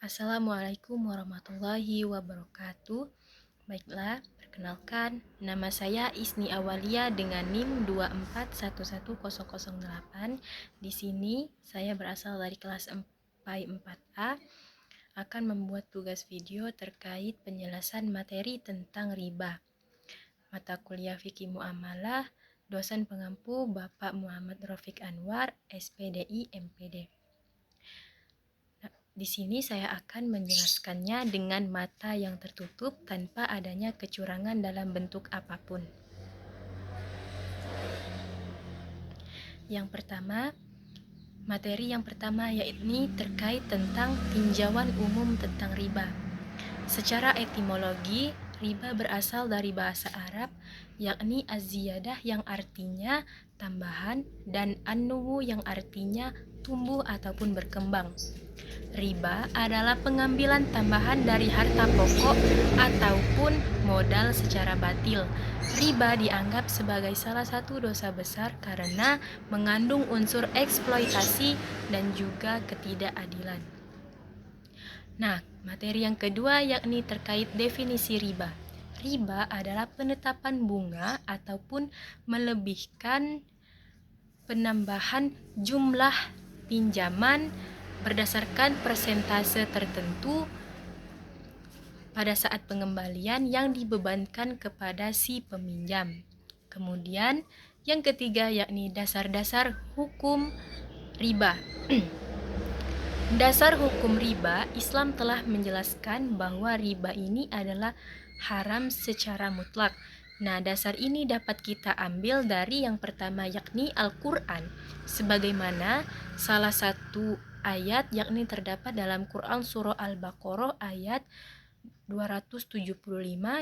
Assalamualaikum warahmatullahi wabarakatuh. Baiklah, perkenalkan, nama saya Isni Awalia dengan NIM 2411008. Di sini saya berasal dari kelas 4A, akan membuat tugas video terkait penjelasan materi tentang riba. Mata kuliah Fikih Muamalah, dosen pengampu Bapak Muhammad Rafiq Anwar, SPDI MPD. Di sini saya akan menjelaskannya dengan mata yang tertutup tanpa adanya kecurangan dalam bentuk apapun. Materi yang pertama yakni terkait tentang tinjauan umum tentang riba. Secara etimologi, riba berasal dari bahasa Arab, yakni az-ziyadah yang artinya tambahan dan an-numu yang artinya tumbuh ataupun berkembang. Riba adalah pengambilan tambahan dari harta pokok ataupun modal secara batil. Riba dianggap sebagai salah satu dosa besar karena mengandung unsur eksploitasi dan juga ketidakadilan. Nah, materi yang kedua yakni terkait definisi riba. Riba adalah penetapan bunga ataupun melebihkan penambahan jumlah pinjaman berdasarkan persentase tertentu pada saat pengembalian yang dibebankan kepada si peminjam. Kemudian yang ketiga yakni dasar-dasar hukum riba. Dasar hukum riba, Islam telah menjelaskan bahwa riba ini adalah haram secara mutlak. Nah, dasar ini dapat kita ambil dari yang pertama yakni Al-Quran, sebagaimana salah satu ayat yakni terdapat dalam Quran surah Al-Baqarah ayat 275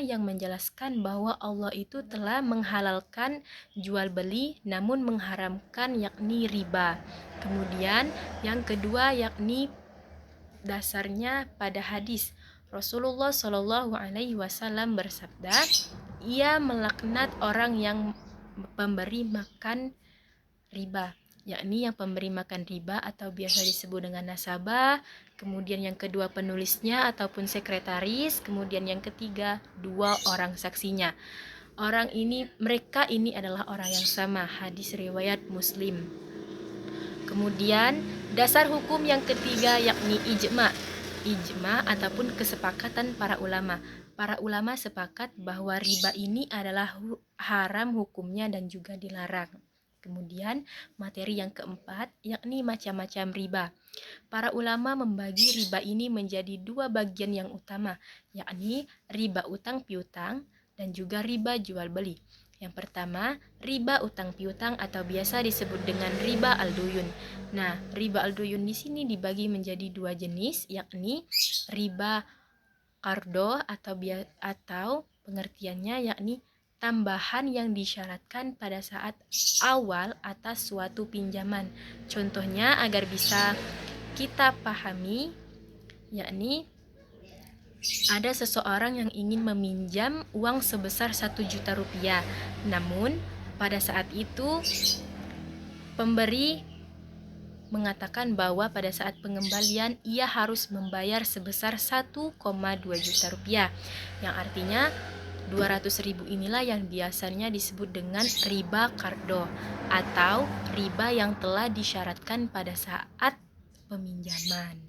yang menjelaskan bahwa Allah itu telah menghalalkan jual beli namun mengharamkan yakni riba. Kemudian yang kedua yakni dasarnya pada hadis Rasulullah Shallallahu Alaihi Wasallam bersabda, ia melaknat orang yang memberi makan riba, yakni yang pemberi makan riba atau biasa disebut dengan nasabah, kemudian yang kedua penulisnya ataupun sekretaris, kemudian yang ketiga dua orang saksinya. Mereka ini adalah orang yang sama, hadis riwayat Muslim. Kemudian dasar hukum yang ketiga yakni ijma. Ijma ataupun kesepakatan para ulama. Para ulama sepakat bahwa riba ini adalah haram hukumnya dan juga dilarang. Kemudian materi yang keempat yakni macam-macam riba. Para ulama membagi riba ini menjadi dua bagian yang utama, yakni riba utang piutang dan juga riba jual beli. Yang pertama, riba utang piutang atau biasa disebut dengan riba al-duyun. Nah, riba al-duyun di sini dibagi menjadi dua jenis, yakni riba qardo atau pengertiannya yakni tambahan yang disyaratkan pada saat awal atas suatu pinjaman. Contohnya agar bisa kita pahami, yakni ada seseorang yang ingin meminjam uang sebesar 1 juta rupiah. Namun pada saat itu pemberi mengatakan bahwa pada saat pengembalian ia harus membayar sebesar 1,2 juta rupiah, yang artinya 200.000 inilah yang biasanya disebut dengan riba qardo atau riba yang telah disyaratkan pada saat peminjaman.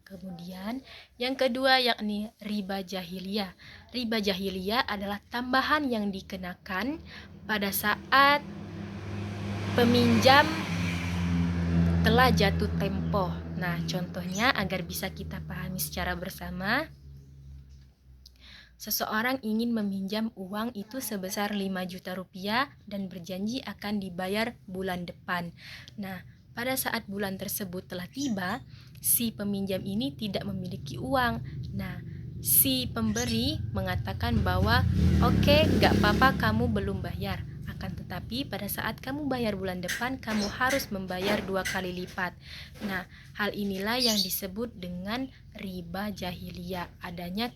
Kemudian yang kedua yakni riba jahiliyah. Riba jahiliyah adalah tambahan yang dikenakan pada saat peminjam telah jatuh tempo. Nah, contohnya agar bisa kita pahami secara bersama, seseorang ingin meminjam uang itu sebesar 5 juta rupiah dan berjanji akan dibayar bulan depan. Nah, pada saat bulan tersebut telah tiba, si peminjam ini tidak memiliki uang. Nah, si pemberi mengatakan bahwa oke, gak apa-apa kamu belum bayar. Akan tetapi pada saat kamu bayar bulan depan, kamu harus membayar 2 kali lipat. Nah, hal inilah yang disebut dengan riba jahiliyah. Adanya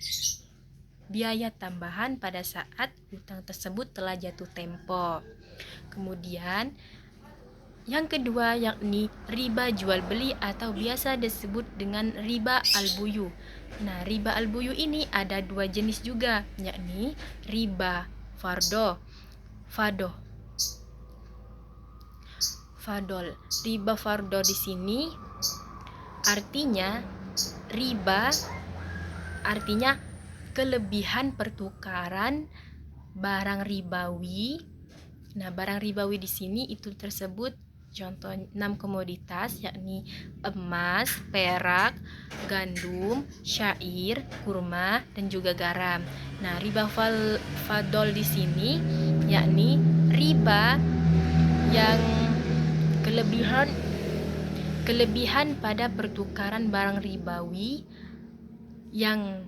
biaya tambahan pada saat hutang tersebut telah jatuh tempo. Kemudian Yang kedua yakni riba jual beli atau biasa disebut dengan riba al-buyu. Nah, riba al-buyu ini ada dua jenis juga, yakni riba fadol. Riba fardho di sini artinya kelebihan pertukaran barang ribawi. Nah, barang ribawi di sini itu tersebut contoh 6 komoditas, yakni emas, perak, gandum, syair, kurma, dan juga garam. Nah, riba fadol di sini yakni riba yang kelebihan pada pertukaran barang ribawi yang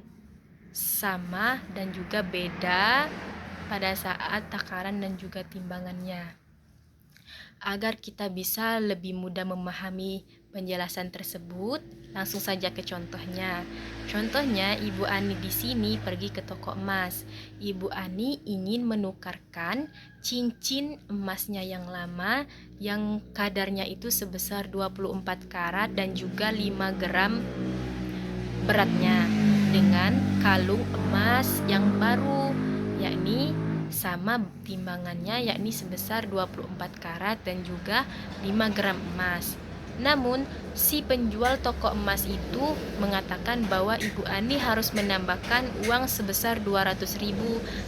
sama dan juga beda pada saat takaran dan juga timbangannya. Agar kita bisa lebih mudah memahami penjelasan tersebut, langsung saja ke contohnya. Contohnya, Ibu Ani di sini pergi ke toko emas. Ibu Ani ingin menukarkan cincin emasnya yang lama yang kadarnya itu sebesar 24 karat dan juga 5 gram beratnya dengan kalung emas yang baru, yakni sama timbangannya, yakni sebesar 24 karat dan juga 5 gram emas. Namun, si penjual toko emas itu mengatakan bahwa Ibu Ani harus menambahkan uang sebesar 200.000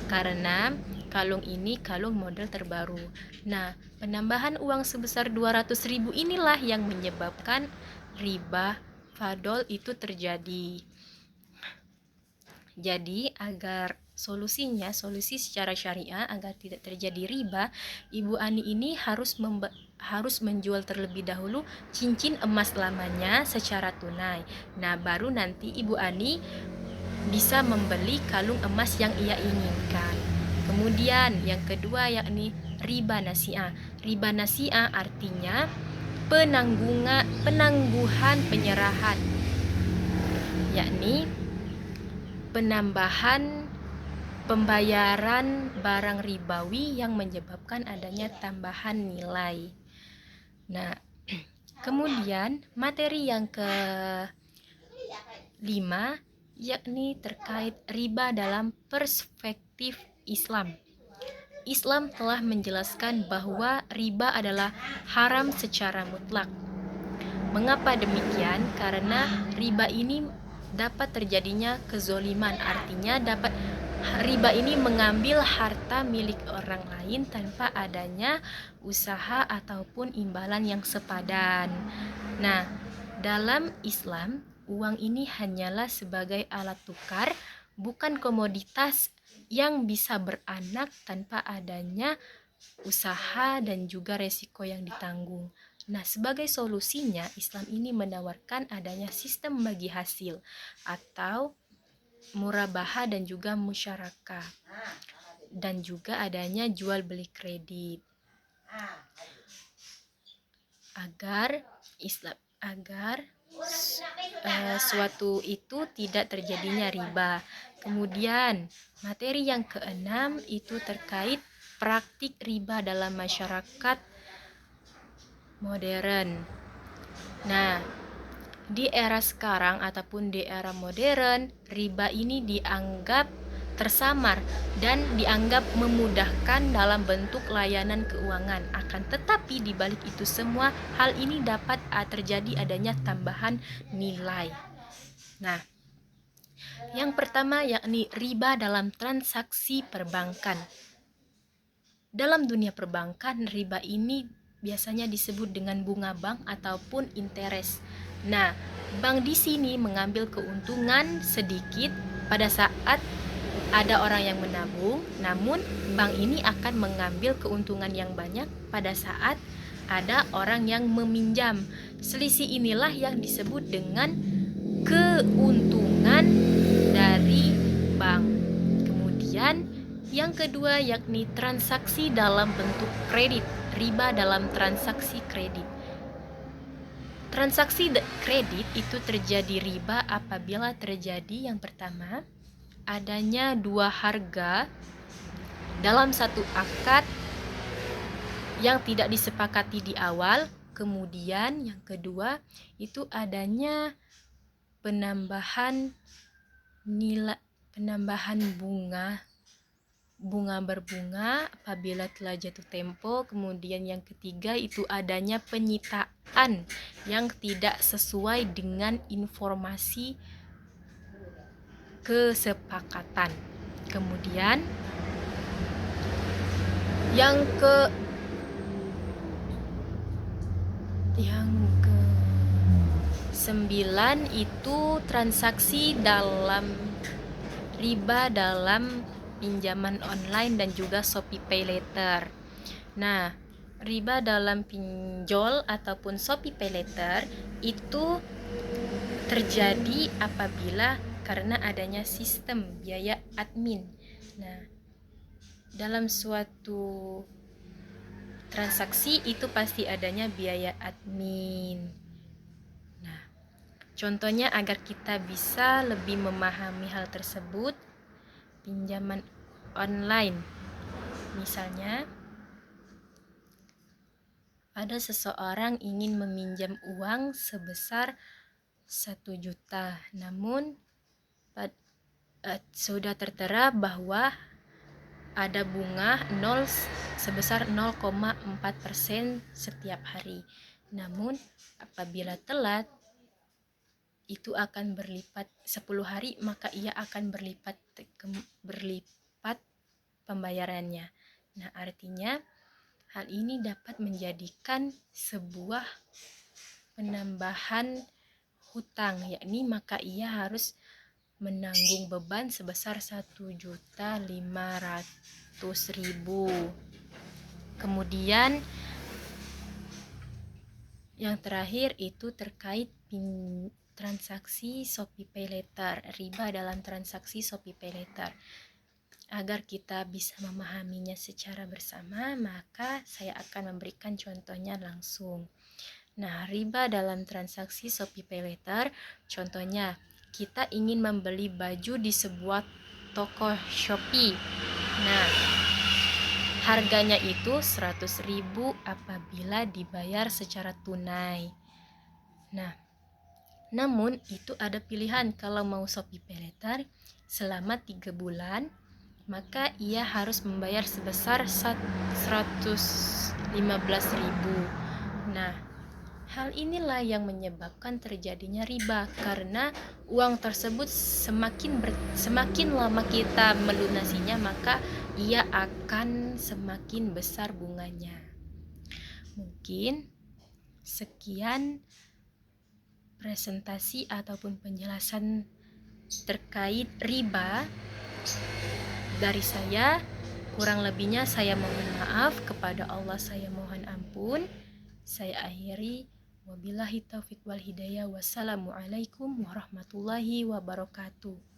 karena kalung ini kalung model terbaru. Nah, penambahan uang sebesar 200.000 inilah yang menyebabkan riba fadol itu terjadi. Jadi solusi secara syariah agar tidak terjadi riba, Ibu Ani ini harus menjual terlebih dahulu cincin emas lamanya secara tunai. Nah, baru nanti Ibu Ani bisa membeli kalung emas yang ia inginkan. Kemudian yang kedua yakni riba nasi'ah. Riba nasi'ah artinya penangguhan penyerahan, yakni penambahan pembayaran barang ribawi yang menyebabkan adanya tambahan nilai. Nah, kemudian materi yang kelima yakni terkait riba dalam perspektif Islam. Islam telah menjelaskan bahwa riba adalah haram secara mutlak. Mengapa demikian? Karena riba ini dapat terjadinya kezoliman, artinya riba ini mengambil harta milik orang lain tanpa adanya usaha ataupun imbalan yang sepadan. Nah, dalam Islam, uang ini hanyalah sebagai alat tukar, bukan komoditas yang bisa beranak tanpa adanya usaha dan juga resiko yang ditanggung. Nah, sebagai solusinya, Islam ini menawarkan adanya sistem bagi hasil atau murabaha dan juga musyarakah, dan juga adanya jual beli kredit agar suatu itu tidak terjadinya riba. Kemudian materi yang keenam itu terkait praktik riba dalam masyarakat modern. Nah, di era sekarang ataupun di era modern, riba ini dianggap tersamar dan dianggap memudahkan dalam bentuk layanan keuangan. Akan tetapi di balik itu semua, hal ini dapat terjadi adanya tambahan nilai. Nah, yang pertama yakni riba dalam transaksi perbankan. Dalam dunia perbankan, riba ini biasanya disebut dengan bunga bank ataupun interest. Nah, bank di sini mengambil keuntungan sedikit pada saat ada orang yang menabung, namun bank ini akan mengambil keuntungan yang banyak pada saat ada orang yang meminjam. Selisih inilah yang disebut dengan keuntungan dari bank. Kemudian yang kedua yakni transaksi dalam bentuk kredit, riba dalam transaksi kredit. Transaksi kredit itu terjadi riba apabila terjadi yang pertama, adanya dua harga dalam satu akad yang tidak disepakati di awal. Kemudian yang kedua itu adanya penambahan bunga berbunga apabila telah jatuh tempo. Kemudian yang ketiga itu adanya penyitaan yang tidak sesuai dengan informasi kesepakatan. Kemudian yang ke 9 itu transaksi dalam riba dalam pinjaman online dan juga Shopee Pay Later. Nah, riba dalam pinjol ataupun Shopee Pay Later itu terjadi apabila karena adanya sistem biaya admin. Nah, dalam suatu transaksi itu pasti adanya biaya admin. Nah, contohnya agar kita bisa lebih memahami hal tersebut, pinjaman online. Misalnya, ada seseorang ingin meminjam uang sebesar 1 juta, namun sudah tertera bahwa ada bunga sebesar 0,4% setiap hari. Namun apabila telat itu akan berlipat 10 hari, maka ia akan berlipat pembayarannya. Nah, artinya hal ini dapat menjadikan sebuah penambahan hutang, yakni maka ia harus menanggung beban sebesar 1.500.000. Kemudian yang terakhir itu terkait transaksi Shopee Pay Later, riba dalam transaksi Shopee Pay Later. Agar kita bisa memahaminya secara bersama, maka saya akan memberikan contohnya langsung. Nah, riba dalam transaksi Shopee Pay Later, contohnya kita ingin membeli baju di sebuah toko Shopee. Nah, harganya itu 100.000 apabila dibayar secara tunai. Nah, namun itu ada pilihan, kalau mau Shopee Pay Later selama 3 bulan, maka ia harus membayar sebesar 115.000. Nah, hal inilah yang menyebabkan terjadinya riba, karena uang tersebut semakin lama kita melunasinya, maka ia akan semakin besar bunganya. Mungkin sekian presentasi ataupun penjelasan terkait riba dari saya. Kurang lebihnya saya mohon maaf, kepada Allah saya mohon ampun. Saya akhiri, wabillahi taufiq wal hidayah. Wassalamualaikum warahmatullahi wabarakatuh.